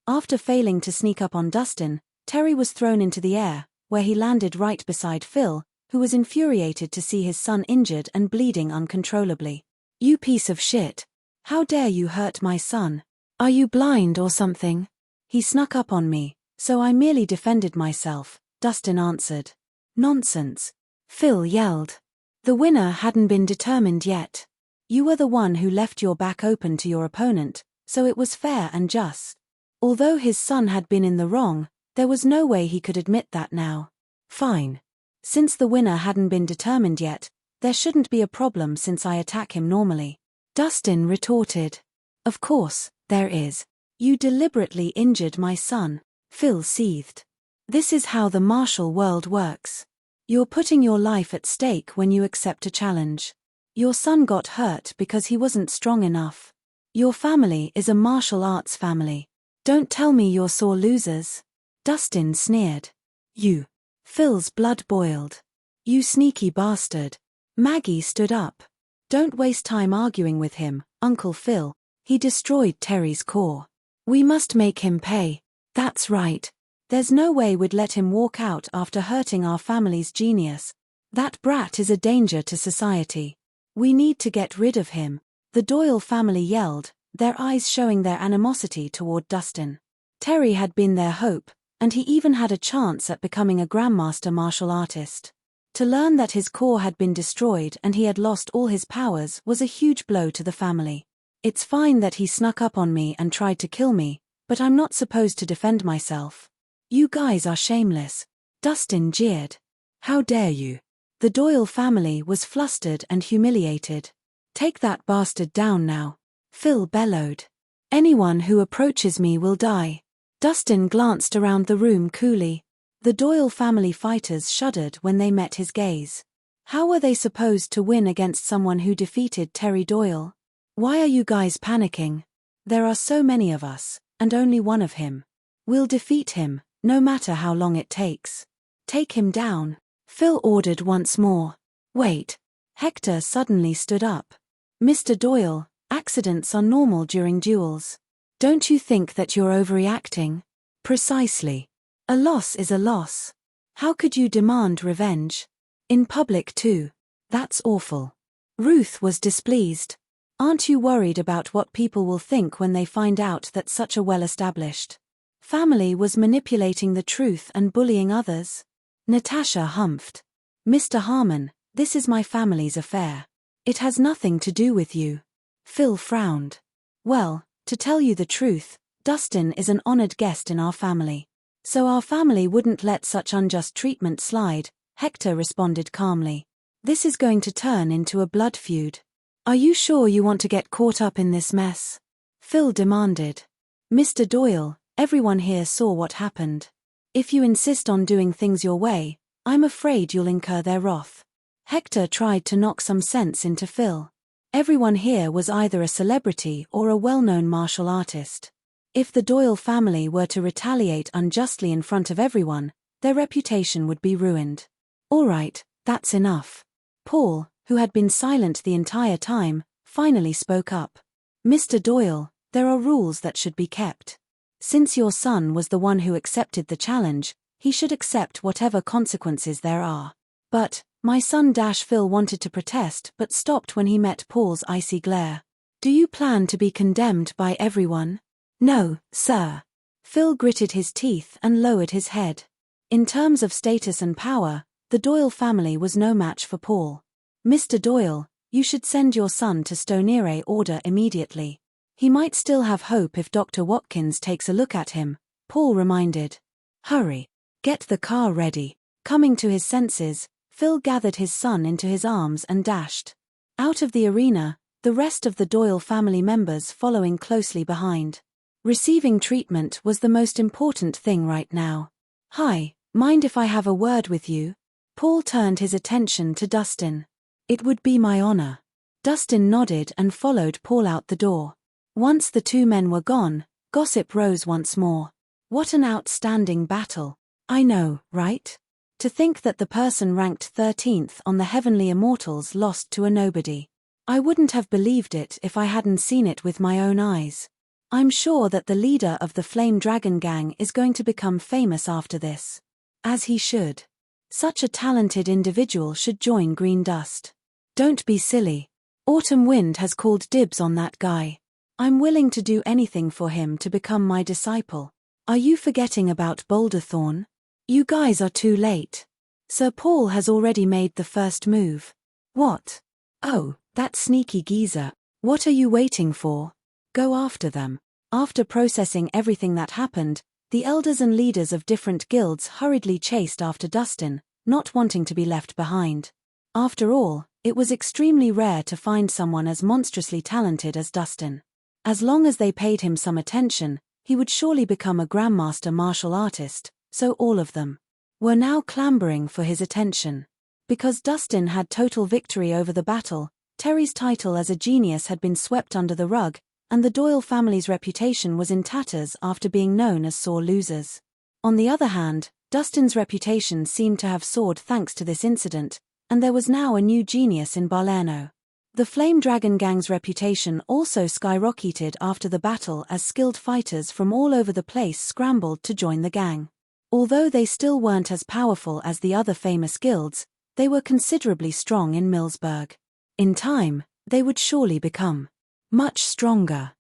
After failing to sneak up on Dustin, Terry was thrown into the air, where he landed right beside Phil, who was infuriated to see his son injured and bleeding uncontrollably. "You piece of shit. How dare you hurt my son? Are you blind or something?" "He snuck up on me, so I merely defended myself," Dustin answered. "Nonsense," Phil yelled. "The winner hadn't been determined yet. You were the one who left your back open to your opponent, so it was fair and just." Although his son had been in the wrong, there was no way he could admit that now. "Fine. Since the winner hadn't been determined yet, there shouldn't be a problem since I attack him normally," Dustin retorted. "Of course, there is. You deliberately injured my son," Phil seethed. "This is how the martial world works. You're putting your life at stake when you accept a challenge. Your son got hurt because he wasn't strong enough. Your family is a martial arts family. Don't tell me you're sore losers," Dustin sneered. "You." Phil's blood boiled. "You sneaky bastard." Maggie stood up. "Don't waste time arguing with him, Uncle Phil. He destroyed Terry's core. We must make him pay." "That's right. There's no way we'd let him walk out after hurting our family's genius. That brat is a danger to society. We need to get rid of him," the Doyle family yelled, their eyes showing their animosity toward Dustin. Terry had been their hope, and he even had a chance at becoming a grandmaster martial artist. To learn that his core had been destroyed and he had lost all his powers was a huge blow to the family. "It's fine that he snuck up on me and tried to kill me, but I'm not supposed to defend myself. You guys are shameless," Dustin jeered. "How dare you?" The Doyle family was flustered and humiliated. "Take that bastard down now," Phil bellowed. "Anyone who approaches me will die." Dustin glanced around the room coolly. The Doyle family fighters shuddered when they met his gaze. How were they supposed to win against someone who defeated Terry Doyle? "Why are you guys panicking? There are so many of us, and only one of him. We'll defeat him, no matter how long it takes. Take him down," Phil ordered once more. "Wait." Hector suddenly stood up. "Mr. Doyle, accidents are normal during duels. Don't you think that you're overreacting?" "Precisely. A loss is a loss. How could you demand revenge? In public too. That's awful." Ruth was displeased. "Aren't you worried about what people will think when they find out that such a well-established family was manipulating the truth and bullying others?" Natasha humphed. "Mr. Harmon, this is my family's affair. It has nothing to do with you." Phil frowned. "Well, to tell you the truth, Dustin is an honored guest in our family. So our family wouldn't let such unjust treatment slide," Hector responded calmly. "This is going to turn into a blood feud." "Are you sure you want to get caught up in this mess?" Phil demanded. "Mr. Doyle, everyone here saw what happened. If you insist on doing things your way, I'm afraid you'll incur their wrath." Hector tried to knock some sense into Phil. Everyone here was either a celebrity or a well-known martial artist. If the Doyle family were to retaliate unjustly in front of everyone, their reputation would be ruined. "All right, that's enough." Paul, who had been silent the entire time, finally spoke up. "Mr. Doyle, there are rules that should be kept. Since your son was the one who accepted the challenge, he should accept whatever consequences there are." "But, my son Phil wanted to protest but stopped when he met Paul's icy glare. Do you plan to be condemned by everyone?" "No, sir." Phil gritted his teeth and lowered his head. In terms of status and power, the Doyle family was no match for Paul. "Mr. Doyle, you should send your son to Stonere Order immediately. He might still have hope if Dr. Watkins takes a look at him," Paul reminded. "Hurry. Get the car ready." Coming to his senses, Phil gathered his son into his arms and dashed out of the arena, the rest of the Doyle family members following closely behind. Receiving treatment was the most important thing right now. "Hi, mind if I have a word with you?" Paul turned his attention to Dustin. "It would be my honor." Dustin nodded and followed Paul out the door. Once the two men were gone, gossip rose once more. "What an outstanding battle. I know, right? To think that the person ranked 13th on the Heavenly Immortals lost to a nobody. I wouldn't have believed it if I hadn't seen it with my own eyes. I'm sure that the leader of the Flame Dragon Gang is going to become famous after this. As he should. Such a talented individual should join Green Dust. Don't be silly. Autumn Wind has called dibs on that guy. I'm willing to do anything for him to become my disciple. Are you forgetting about Boulderthorn? You guys are too late. Sir Paul has already made the first move. What? Oh, that sneaky geezer. What are you waiting for? Go after them. After processing everything that happened, the elders and leaders of different guilds hurriedly chased after Dustin, not wanting to be left behind. After all, it was extremely rare to find someone as monstrously talented as Dustin. As long as they paid him some attention, he would surely become a grandmaster martial artist, so all of them were now clamoring for his attention. Because Dustin had total victory over the battle, Terry's title as a genius had been swept under the rug, and the Doyle family's reputation was in tatters after being known as sore losers. On the other hand, Dustin's reputation seemed to have soared thanks to this incident, and there was now a new genius in Balerno. The Flame Dragon Gang's reputation also skyrocketed after the battle as skilled fighters from all over the place scrambled to join the gang. Although they still weren't as powerful as the other famous guilds, they were considerably strong in Millsburg. In time, they would surely become much stronger.